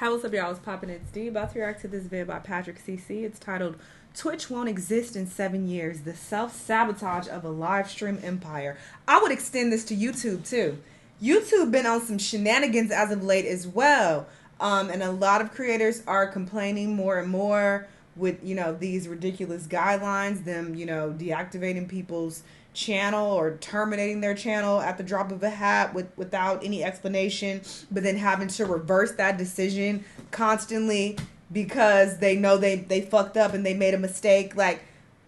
Hey, what's up, y'all? It's Poppin' It's D. About to react to this video by Patrick CC. It's titled, Twitch Won't Exist in 7 Years, The Self-Sabotage of a Live Stream Empire. I would extend this to YouTube, too. YouTube been on some shenanigans as of late as well. And a lot of creators are complaining more and more with, these ridiculous guidelines, them, deactivating people's channel or terminating their channel at the drop of a hat without any explanation, but then having to reverse that decision constantly because they know they fucked up and they made a mistake. Like,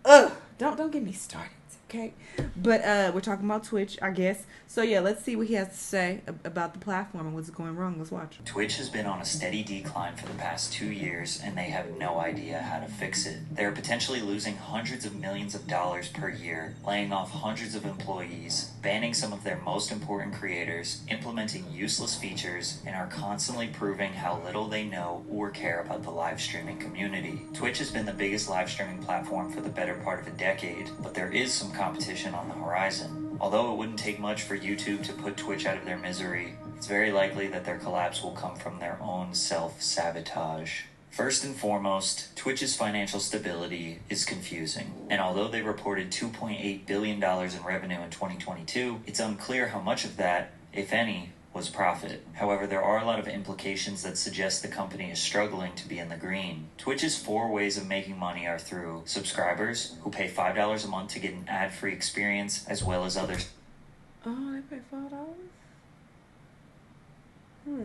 don't get me started, okay? But we're talking about Twitch, I guess. So yeah, let's see what he has to say about the platform and what's going wrong. Let's watch. Twitch has been on a steady decline for the past 2 years, and they have no idea how to fix it. They're potentially losing hundreds of millions of dollars per year, laying off hundreds of employees, banning some of their most important creators, implementing useless features, and are constantly proving how little they know or care about the live streaming community. Twitch has been the biggest live streaming platform for the better part of a decade, but there is some competition on the horizon. Although it wouldn't take much for YouTube to put Twitch out of their misery, it's very likely that their collapse will come from their own self-sabotage. First and foremost, Twitch's financial stability is confusing, and although they reported $2.8 billion in revenue in 2022, it's unclear how much of that, if any, was profit. However, there are a lot of implications that suggest the company is struggling to be in the green. Twitch's 4 ways of making money are through subscribers, who pay $5 a month to get an ad-free experience, as well as other they pay $5?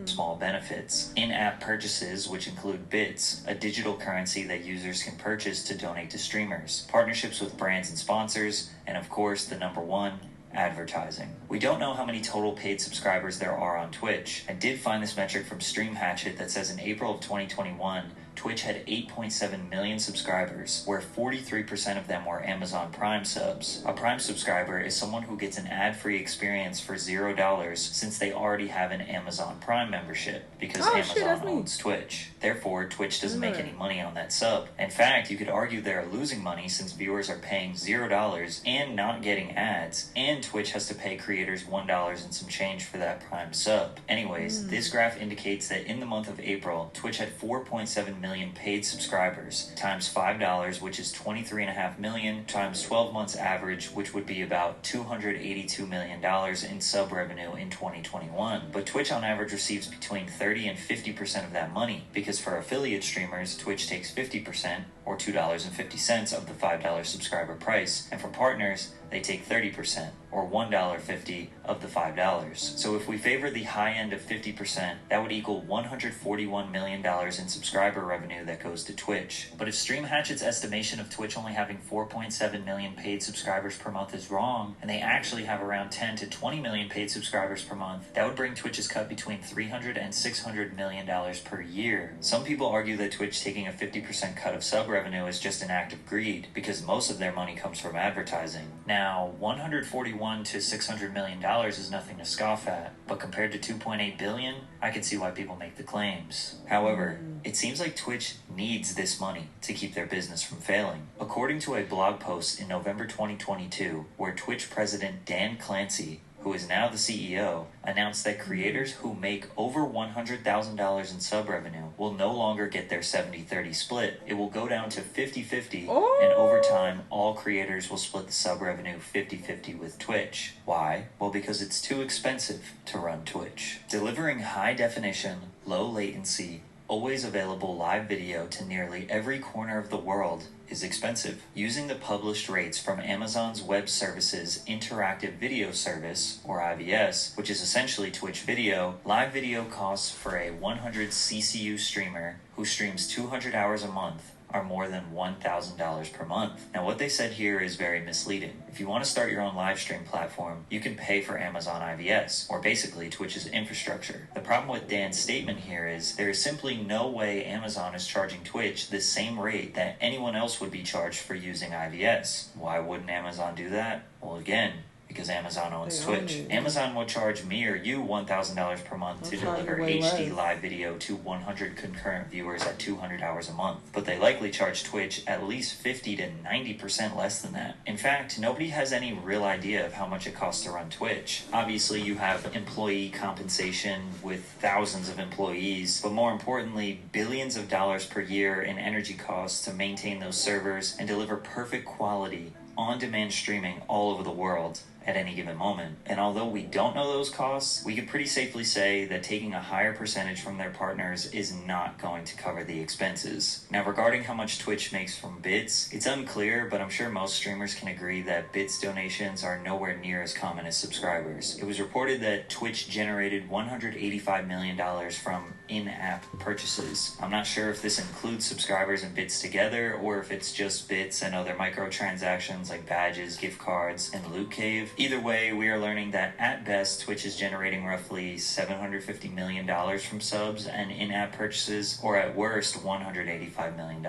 small benefits. In-app purchases, which include bits, a digital currency that users can purchase to donate to streamers, partnerships with brands and sponsors, and of course, the number one, advertising. We don't know how many total paid subscribers there are on Twitch. I did find this metric from Stream Hatchet that says in April of 2021, Twitch had 8.7 million subscribers, where 43% of them were Amazon Prime subs. A Prime subscriber is someone who gets an ad-free experience for $0 since they already have an Amazon Prime membership, because Amazon owns Twitch. Therefore, Twitch doesn't make any money on that sub. In fact, you could argue they're losing money since viewers are paying $0 and not getting ads, and Twitch has to pay creators $1 and some change for that Prime sub. Anyways, this graph indicates that in the month of April, Twitch had 4.7 million paid subscribers, times $5, which is 23.5 million, times 12 months average, which would be about $282 million in sub revenue in 2021. But Twitch on average receives between 30 and 50% of that money, because for affiliate streamers, Twitch takes 50%, or $2.50 of the $5 subscriber price, and for partners, they take 30%, or $1.50 of the $5. So if we favor the high end of 50%, that would equal $141 million in subscriber revenue that goes to Twitch. But if Stream Hatchet's estimation of Twitch only having 4.7 million paid subscribers per month is wrong, and they actually have around 10 to 20 million paid subscribers per month, that would bring Twitch's cut between $300 and $600 million per year. Some people argue that Twitch taking a 50% cut of sub revenue is just an act of greed, because most of their money comes from advertising. Now, $141 to $600 million is nothing to scoff at, but compared to $2.8 billion, I can see why people make the claims. However, it seems like Twitch needs this money to keep their business from failing. According to a blog post in November 2022, where Twitch president Dan Clancy, who is now the CEO, announced that creators who make over $100,000 in sub revenue will no longer get their 70-30 split. It will go down to 50-50, and over time, all creators will split the sub revenue 50-50 with Twitch. Why? Well, because it's too expensive to run Twitch. Delivering high definition, low latency, always available live video to nearly every corner of the world is expensive. Using the published rates from Amazon's Web Services Interactive Video Service, or IVS, which is essentially Twitch video, live video costs for a 100 CCU streamer who streams 200 hours a month are more than $1,000 per month. Now, what they said here is very misleading. If you want to start your own live stream platform, you can pay for Amazon IVS, or basically Twitch's infrastructure. The problem with Dan's statement here is there is simply no way Amazon is charging Twitch the same rate that anyone else would be charged for using IVS. Why wouldn't Amazon do that? Well, again, because Amazon owns They own Twitch. it. Amazon would charge me or you $1,000 per month to They'll charge deliver you way HD less. live video to 100 concurrent viewers at 200 hours a month. But they likely charge Twitch at least 50 to 90% less than that. In fact, nobody has any real idea of how much it costs to run Twitch. Obviously, you have employee compensation with thousands of employees, but more importantly, billions of dollars per year in energy costs to maintain those servers and deliver perfect quality on-demand streaming all over the world at any given moment. And although we don't know those costs, we can pretty safely say that taking a higher percentage from their partners is not going to cover the expenses. Now, regarding how much Twitch makes from bits, it's unclear, but I'm sure most streamers can agree that bits donations are nowhere near as common as subscribers. It was reported that Twitch generated $185 million from in-app purchases. I'm not sure if this includes subscribers and bits together, or if it's just bits and other microtransactions like badges, gift cards, and Loot Cave. Either way, we are learning that at best, Twitch is generating roughly $750 million from subs and in-app purchases, or at worst, $185 million.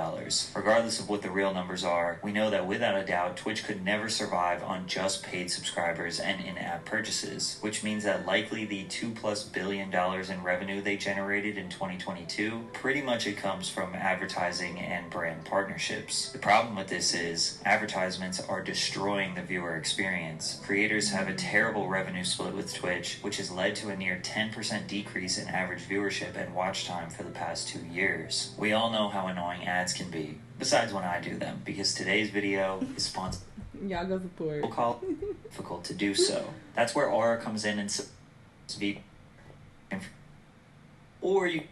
Regardless of what the real numbers are, we know that without a doubt, Twitch could never survive on just paid subscribers and in-app purchases, which means that likely the $2+ billion in revenue they generated in 2022, pretty much it comes from advertising and brand partnerships. The problem with this is advertisements are destroying the viewer experience. Creators have a terrible revenue split with Twitch, which has led to a near 10% decrease in average viewership and watch time for the past 2 years. We all know how annoying ads can be, besides when I do them, because today's video is sponsored. Y'all go support. We'll call it difficult to do so. That's where Aura comes in and speak. Or you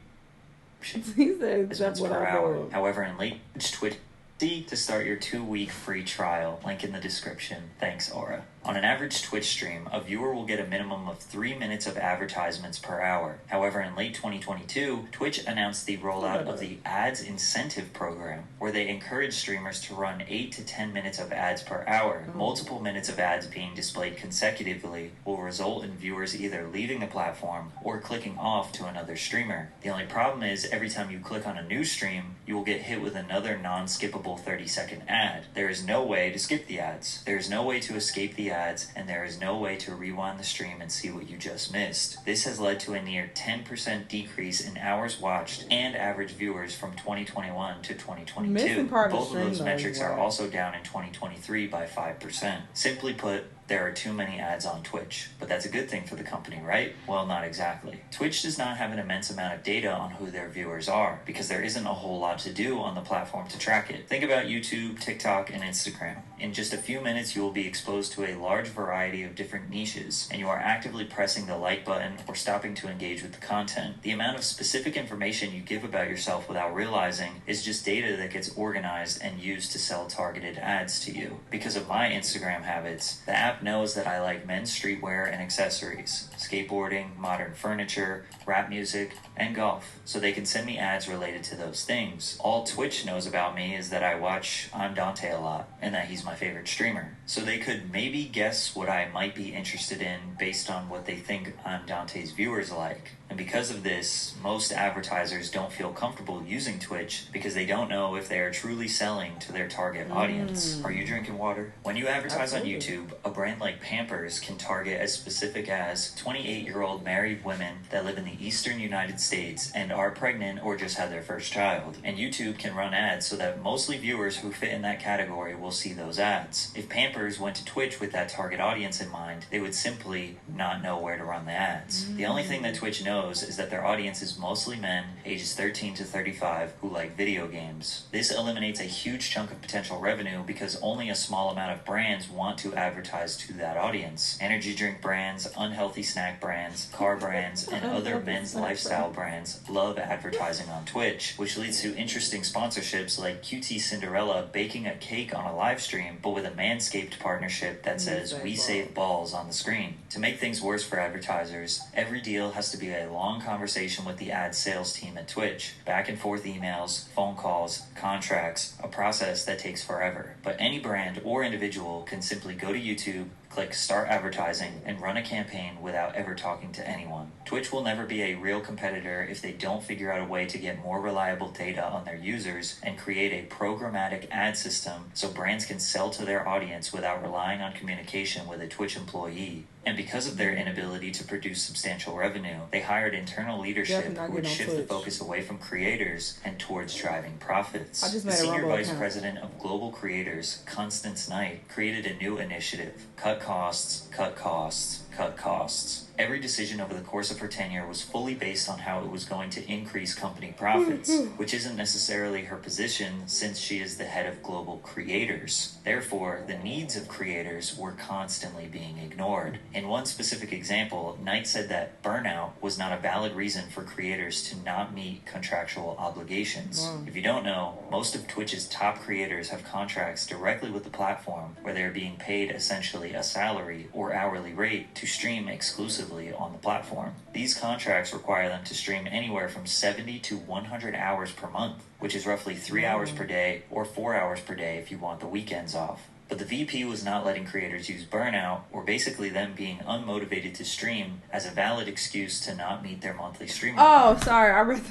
He said that's what per I hour. do. However, in late Twitch to start your 2-week free trial, link in the description. Thanks, Aura. On an average Twitch stream, a viewer will get a minimum of 3 minutes of advertisements per hour. However, in late 2022, Twitch announced the rollout of the Ads Incentive Program, where they encourage streamers to run 8 to 10 minutes of ads per hour. Multiple minutes of ads being displayed consecutively will result in viewers either leaving the platform or clicking off to another streamer. The only problem is every time you click on a new stream, you will get hit with another non-skippable 30-second ad. There is no way to skip the ads. There is no way to escape the ads, and there is no way to rewind the stream and see what you just missed. This has led to a near 10% decrease in hours watched and average viewers from 2021 to 2022. Both of those metrics are also down in 2023 by 5%. Simply put, there are too many ads on Twitch, but that's a good thing for the company, right? Well, not exactly. Twitch does not have an immense amount of data on who their viewers are, because there isn't a whole lot to do on the platform to track it. Think about YouTube, TikTok, and Instagram. In just a few minutes, you will be exposed to a large variety of different niches, and you are actively pressing the like button or stopping to engage with the content. The amount of specific information you give about yourself without realizing is just data that gets organized and used to sell targeted ads to you. Because of my Instagram habits, the app knows that I like men's streetwear and accessories, skateboarding, modern furniture, rap music, and golf, so they can send me ads related to those things. All Twitch knows about me is that I watch I'm Dante a lot, and that he's my favorite streamer. So they could maybe guess what I might be interested in based on what they think I'm Dante's viewers like. And because of this, most advertisers don't feel comfortable using Twitch because they don't know if they are truly selling to their target audience. Are you drinking water? When you advertise on YouTube, a brand like Pampers can target as specific as 28-year-old married women that live in the eastern United States and are pregnant or just had their first child. And YouTube can run ads so that mostly viewers who fit in that category will see those ads. If Pampers went to Twitch with that target audience in mind, they would simply not know where to run the ads. The only thing that Twitch knows is that their audience is mostly men ages 13 to 35 who like video games. This eliminates a huge chunk of potential revenue because only a small amount of brands want to advertise to that audience. Energy drink brands, unhealthy snack brands, car brands, and other men's lifestyle brands love advertising on Twitch, which leads to interesting sponsorships like QT Cinderella baking a cake on a live stream, but with a Manscaped partnership that says "We save balls" on the screen. To make things worse for advertisers, every deal has to be a long conversation with the ad sales team at Twitch. Back and forth emails, phone calls, contracts, a process that takes forever. But any brand or individual can simply go to YouTube, click click Start Advertising, and run a campaign without ever talking to anyone. Twitch will never be a real competitor if they don't figure out a way to get more reliable data on their users and create a programmatic ad system so brands can sell to their audience without relying on communication with a Twitch employee. And because of their inability to produce substantial revenue, they hired internal leadership who would shift the focus away from creators and towards driving profits. The Senior Vice President of Global Creators, Constance Knight, created a new initiative: cut costs, cut costs, cut costs. Every decision over the course of her tenure was fully based on how it was going to increase company profits, which isn't necessarily her position since she is the head of global creators. Therefore, the needs of creators were constantly being ignored. In one specific example, Knight said that burnout was not a valid reason for creators to not meet contractual obligations. If you don't know, most of Twitch's top creators have contracts directly with the platform where they're being paid essentially a salary or hourly rate to stream exclusively on the platform. These contracts require them to stream anywhere from 70 to 100 hours per month, which is roughly 3 hours per day or 4 hours per day if you want the weekends off. But the VP was not letting creators use burnout, or basically them being unmotivated to stream, as a valid excuse to not meet their monthly streaming requirement. Sorry, I read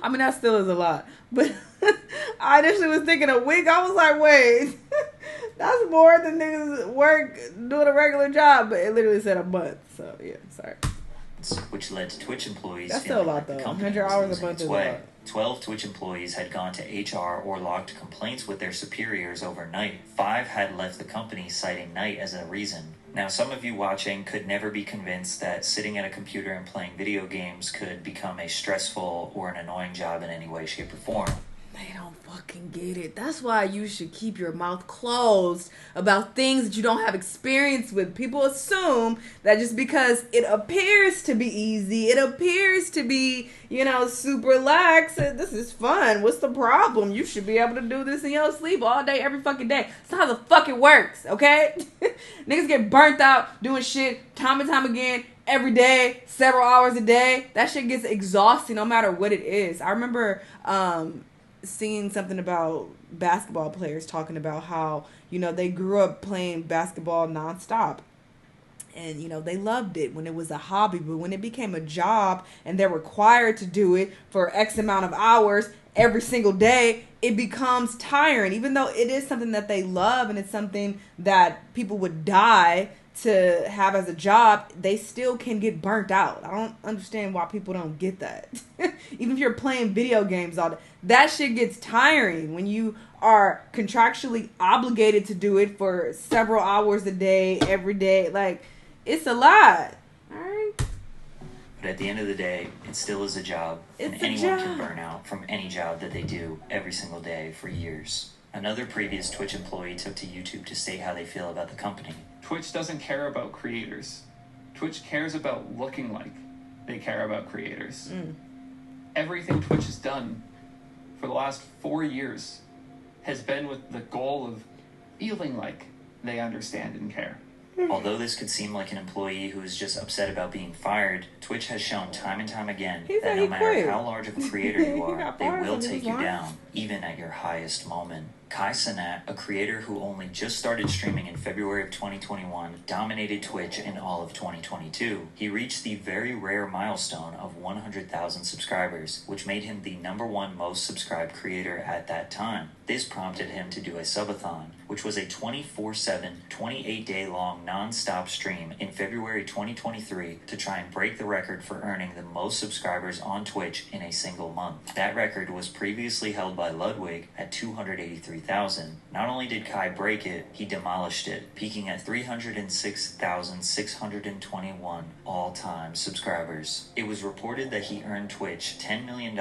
I mean, that still is a lot, but I initially was thinking a week. I was like, wait, that's more than niggas work doing a regular job, but it literally said a month. So yeah, sorry. Which led to Twitch employees that's still a lot, though. 100 hours a month is a lot. 12 Twitch employees had gone to HR or logged complaints with their superiors overnight. 5 had left the company citing Knight as a reason. Now, some of you watching could never be convinced that sitting at a computer and playing video games could become a stressful or an annoying job in any way, shape, or form. They don't fucking get it. That's why you should keep your mouth closed about things that you don't have experience with. People assume that just because it appears to be easy, it appears to be, super lax, this is fun. What's the problem? You should be able to do this in your sleep all day, every fucking day. That's how the fuck it works, okay? Niggas get burnt out doing shit time and time again. Every day, several hours a day. That shit gets exhausting no matter what it is. I remember seeing something about basketball players talking about how, they grew up playing basketball nonstop. And, they loved it when it was a hobby. But when it became a job and they're required to do it for X amount of hours every single day, it becomes tiring. Even though it is something that they love and it's something that people would die to have as a job, they still can get burnt out. I don't understand why people don't get that. Even if you're playing video games all day, that shit gets tiring when you are contractually obligated to do it for several hours a day, every day. Like, it's a lot. All right. But at the end of the day, it still is a job, and anyone can burn out from any job that they do every single day for years. Another previous Twitch employee took to YouTube to state how they feel about the company. Twitch doesn't care about creators. Twitch cares about looking like they care about creators. Everything Twitch has done for the last 4 years has been with the goal of feeling like they understand and care. Although this could seem like an employee who is just upset about being fired, Twitch has shown time and time again that no matter how large of a creator you are, they will take you down, even at your highest moment. Kai Cenat, a creator who only just started streaming in February of 2021, dominated Twitch in all of 2022. He reached the very rare milestone of 100,000 subscribers, which made him the #1 most subscribed creator at that time. This prompted him to do a subathon, which was a 24/7, 28-day-long non-stop stream in February 2023 to try and break the record for earning the most subscribers on Twitch in a single month. That record was previously held by Ludwig at 283,000. Not only did Kai break it, he demolished it, peaking at 306,621 all-time subscribers. It was reported that he earned Twitch $10 million,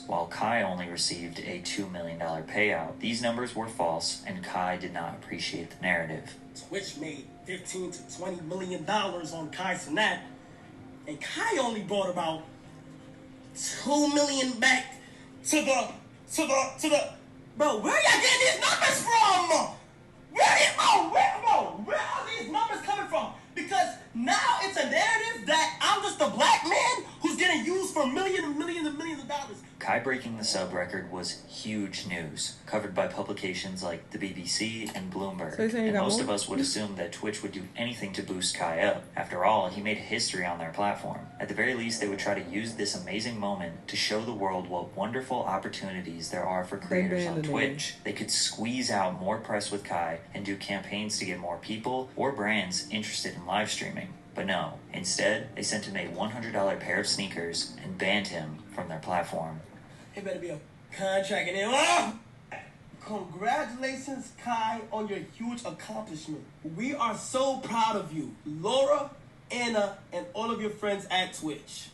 while Kai only received a $2 million payout. These numbers were false, and Kai did not appreciate the narrative. Twitch made $15 to $20 million on Kai Cenat, and Kai only brought about $2 million back to the. Bro, where y'all getting these numbers from? Where are these numbers coming from? Because now it's a narrative that I'm just a black man who's getting used for millions and millions of dollars. Kai breaking the sub record was huge news, covered by publications like the BBC and Bloomberg. So and most of us would assume that Twitch would do anything to boost Kai up. After all, he made history on their platform. At the very least, they would try to use this amazing moment to show the world what wonderful opportunities there are for creators on Twitch. They could squeeze out more press with Kai and do campaigns to get more people or brands interested in live streaming. But no, instead, they sent him a $100 pair of sneakers and banned him from their platform. It better be a contract in there. Oh! Congratulations, Kai, on your huge accomplishment. We are so proud of you, Laura, Anna, and all of your friends at Twitch.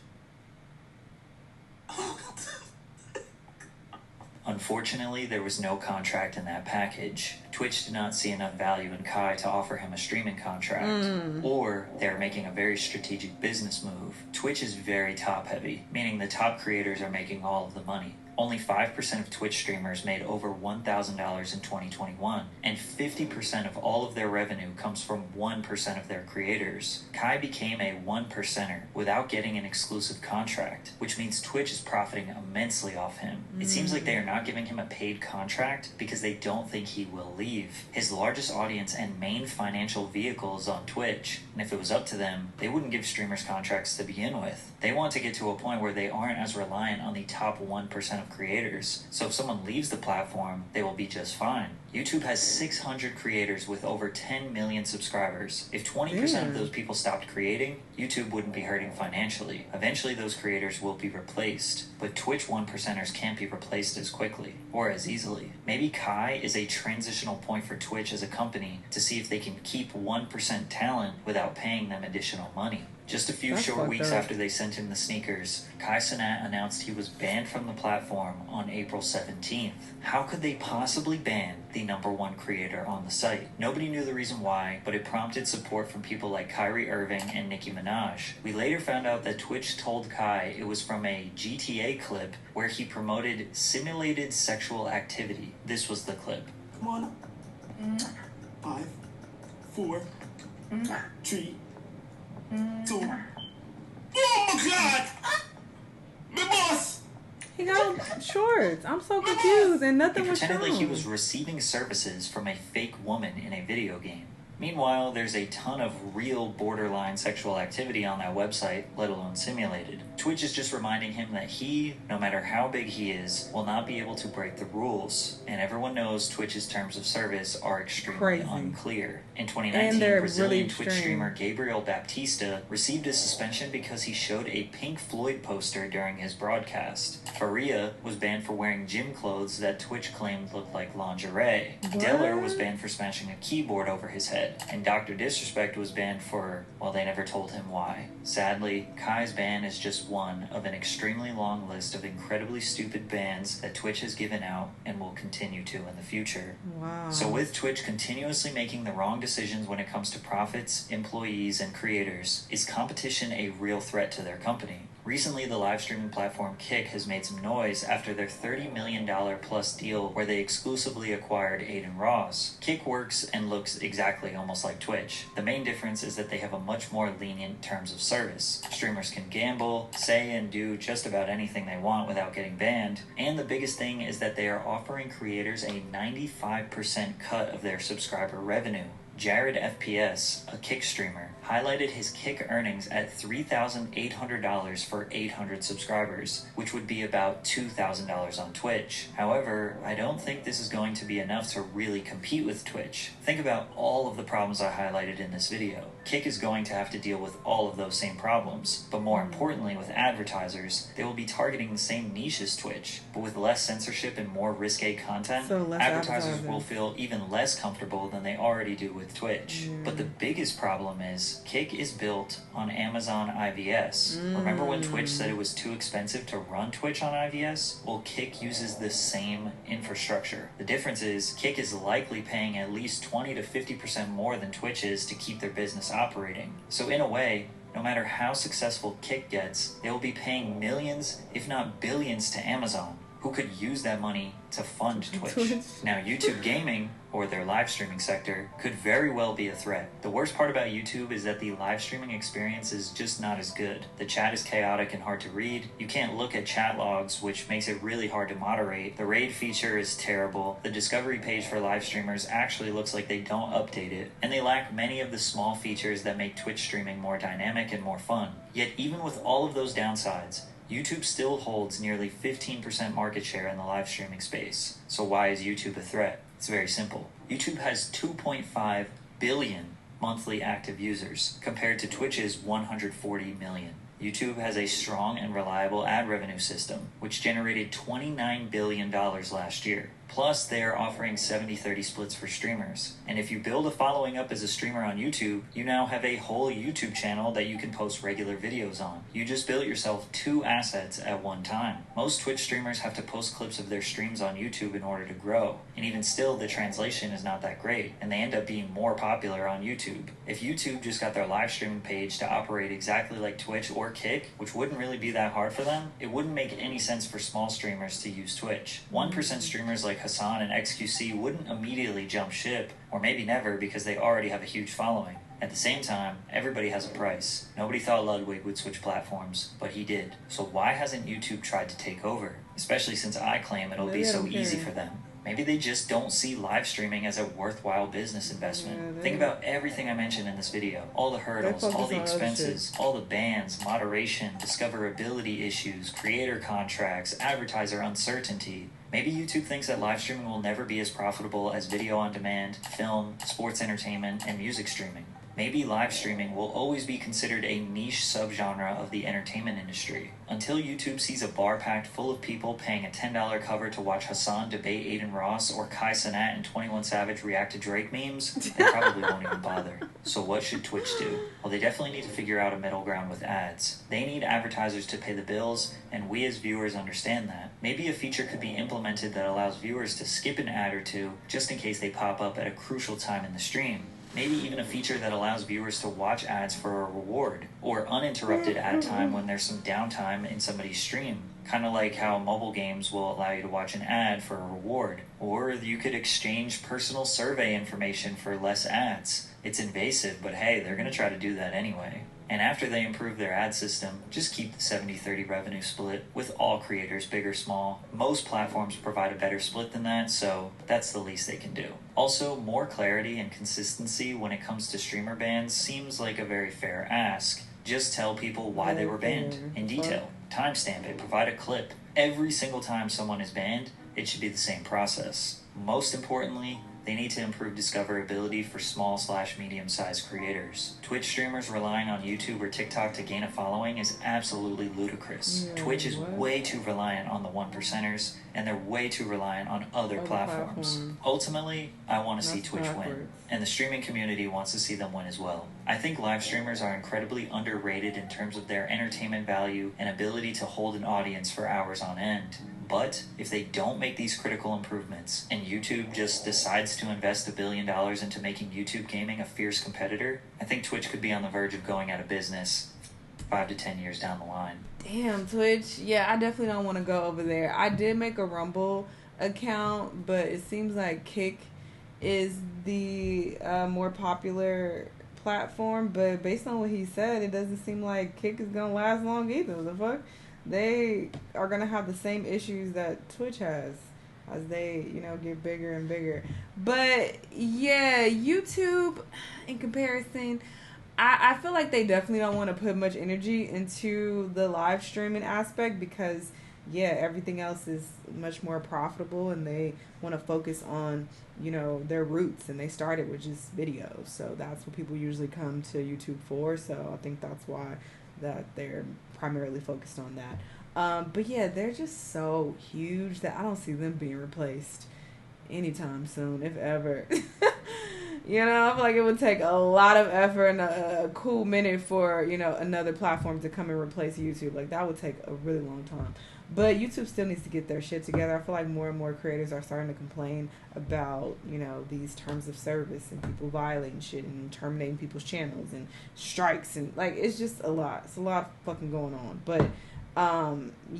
Unfortunately, there was no contract in that package. Twitch did not see enough value in Kai to offer him a streaming contract. Or they are making a very strategic business move. Twitch is very top-heavy, meaning the top creators are making all of the money. Only 5% of Twitch streamers made over $1,000 in 2021, and 50% of all of their revenue comes from 1% of their creators. Kai became a 1%er without getting an exclusive contract, which means Twitch is profiting immensely off him. It seems like they are not giving him a paid contract because they don't think he will leave. His largest audience and main financial vehicle is on Twitch, and if it was up to them, they wouldn't give streamers contracts to begin with. They want to get to a point where they aren't as reliant on the top 1% of creators, so if someone leaves the platform, they will be just fine. YouTube has 600 creators with over 10 million subscribers. If 20% of those people stopped creating, YouTube wouldn't be hurting financially. Eventually those creators will be replaced, but Twitch 1%ers can't be replaced as quickly, or as easily. Maybe Kai is a transitional point for Twitch as a company to see if they can keep 1% talent without paying them additional money. Just a few short weeks after they sent him the sneakers, Kai Cenat announced he was banned from the platform on April 17th. How could they possibly ban the #1 creator on the site? Nobody knew the reason why, but it prompted support from people like Kyrie Irving and Nicki Minaj. We later found out that Twitch told Kai it was from a GTA clip where he promoted simulated sexual activity. This was the clip. Come on. 5, 4, 3, 2. Oh my God! My boss! He got shorts. I'm so confused, and nothing He was pretended shown. like he was receiving services from a fake woman in a video game. Meanwhile, there's a ton of real borderline sexual activity on that website, let alone simulated. Twitch is just reminding him that he, no matter how big he is, will not be able to break the rules. And everyone knows Twitch's terms of service are extremely unclear. In 2019, Brazilian really Twitch streamer Gabriel Baptista received a suspension because he showed a Pink Floyd poster during his broadcast. Faria was banned for wearing gym clothes that Twitch claimed looked like lingerie. Deller was banned for smashing a keyboard over his head. And Dr. Disrespect was banned for, well, they never told him why. Sadly, Kai's ban is just one of an extremely long list of incredibly stupid bans that Twitch has given out and will continue to in the future. Wow. So with Twitch continuously making the wrong decisions when it comes to profits, employees, and creators, is competition a real threat to their company? Recently, the live streaming platform Kick has made some noise after their $30 million plus deal where they exclusively acquired Aiden Ross. Kick works and looks exactly almost like Twitch. The main difference is that they have a much more lenient terms of service. Streamers can gamble, say and do just about anything they want without getting banned, and the biggest thing is that they are offering creators a 95% cut of their subscriber revenue. Jared FPS, a Kick streamer, highlighted his Kick earnings at $3,800 for 800 subscribers, which would be about $2,000 on Twitch. However, I don't think this is going to be enough to really compete with Twitch. Think about all of the problems I highlighted in this video. Kick is going to have to deal with all of those same problems, but more importantly with advertisers, they will be targeting the same niche as Twitch, but with less censorship and more risque content, So less advertisers will feel even less comfortable than they already do with Twitch. But the biggest problem is Kick is built on Amazon IVS. Remember when Twitch said it was too expensive to run Twitch on IVS? Well, Kick uses the same infrastructure. The difference is Kick is likely paying at least 20 to 50% more than Twitch is to keep their business operating. So in a way, no matter how successful Kick gets, they will be paying millions, if not billions, to Amazon. who could use that money to fund Twitch. Now, YouTube gaming, or their live streaming sector, could very well be a threat. The worst part about YouTube is that the live streaming experience is just not as good. The chat is chaotic and hard to read. You can't look at chat logs, which makes it really hard to moderate. The raid feature is terrible. The discovery page for live streamers actually looks like they don't update it. And they lack many of the small features that make Twitch streaming more dynamic and more fun. Yet even with all of those downsides, YouTube still holds nearly 15% market share in the live streaming space. So why is YouTube a threat? It's very simple. YouTube has 2.5 billion monthly active users compared to Twitch's 140 million. YouTube has a strong and reliable ad revenue system, which generated $29 billion last year. Plus, they are offering 70-30 splits for streamers. And if you build a following up as a streamer on YouTube, you now have a whole YouTube channel that you can post regular videos on. You just built yourself 2 assets at one time. Most Twitch streamers have to post clips of their streams on YouTube in order to grow. And even still, the translation is not that great, and they end up being more popular on YouTube. If YouTube just got their live streaming page to operate exactly like Twitch or Kick, which wouldn't really be that hard for them, it wouldn't make any sense for small streamers to use Twitch. 1% streamers like Hassan and XQC wouldn't immediately jump ship, or maybe never because they already have a huge following. At the same time, everybody has a price. Nobody thought Ludwig would switch platforms, but he did. So why hasn't YouTube tried to take over? Especially since I claim it'll be so easy for them. Maybe they just don't see live streaming as a worthwhile business investment. Think about everything I mentioned in this video. All the hurdles, all the expenses, all the bans, moderation, discoverability issues, creator contracts, advertiser uncertainty. Maybe YouTube thinks that live streaming will never be as profitable as video on demand, film, sports entertainment, and music streaming. Maybe live streaming will always be considered a niche subgenre of the entertainment industry. Until YouTube sees a bar packed full of people paying a $10 cover to watch Hassan debate Aiden Ross or Kai Cenat and 21 Savage react to Drake memes, they probably won't even bother. So what should Twitch do? Well, they definitely need to figure out a middle ground with ads. They need advertisers to pay the bills, and we as viewers understand that. Maybe a feature could be implemented that allows viewers to skip an ad or two just in case they pop up at a crucial time in the stream. Maybe even a feature that allows viewers to watch ads for a reward, or uninterrupted ad time when there's some downtime in somebody's stream. Kind of like how mobile games will allow you to watch an ad for a reward. Or you could exchange personal survey information for less ads. It's invasive, but hey, they're going to try to do that anyway. And after they improve their ad system, just keep the 70-30 revenue split with all creators, big or small. Most platforms provide a better split than that, so that's the least they can do. Also, more clarity and consistency when it comes to streamer bans seems like a very fair ask. Just tell people why they were banned in detail. Timestamp it, provide a clip. Every single time someone is banned, it should be the same process. Most importantly, they need to improve discoverability for small/medium-sized creators. Twitch streamers relying on YouTube or TikTok to gain a following is absolutely ludicrous. Twitch is way too reliant on the 1%ers, and they're way too reliant on other platforms. Ultimately, I want to see Twitch win, and the streaming community wants to see them win as well. I think live streamers are incredibly underrated in terms of their entertainment value and ability to hold an audience for hours on end. But if they don't make these critical improvements, and YouTube just decides to invest $1 billion into making YouTube gaming a fierce competitor, I think Twitch could be on the verge of going out of business 5 to 10 years down the line. Damn, Twitch. Yeah, I definitely don't want to go over there. I did make a Rumble account, but it seems like Kick is the more popular platform. But based on what he said, it doesn't seem like Kick is going to last long either. The fuck? They are going to have the same issues that Twitch has as they, get bigger and bigger. But, yeah, YouTube, in comparison, I feel like they definitely don't want to put much energy into the live streaming aspect because, yeah, everything else is much more profitable and they want to focus on, their roots. And they started with just video. So that's what people usually come to YouTube for. So I think that's why that they're primarily focused on that. But yeah, they're just so huge that I don't see them being replaced anytime soon, if ever. I feel like it would take a lot of effort and a cool minute for, another platform to come and replace YouTube. Like, that would take a really long time. But YouTube still needs to get their shit together. I feel like more and more creators are starting to complain about, these terms of service and people violating shit and terminating people's channels and strikes and, it's just a lot. It's a lot fucking going on. But,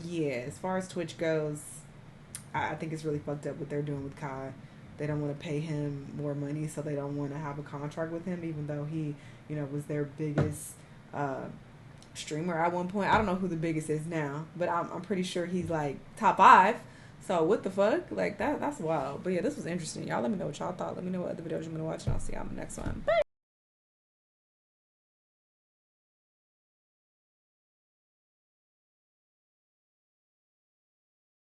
yeah, as far as Twitch goes, I think it's really fucked up what they're doing with Kai. They don't want to pay him more money, so they don't want to have a contract with him, even though he, was their biggest streamer at one point. I don't know who the biggest is now, but I'm pretty sure he's like top 5. So what the fuck? Like that's wild. But yeah, this was interesting. Y'all let me know what y'all thought. Let me know what other videos you're gonna watch, and I'll see y'all in the next one. Bye.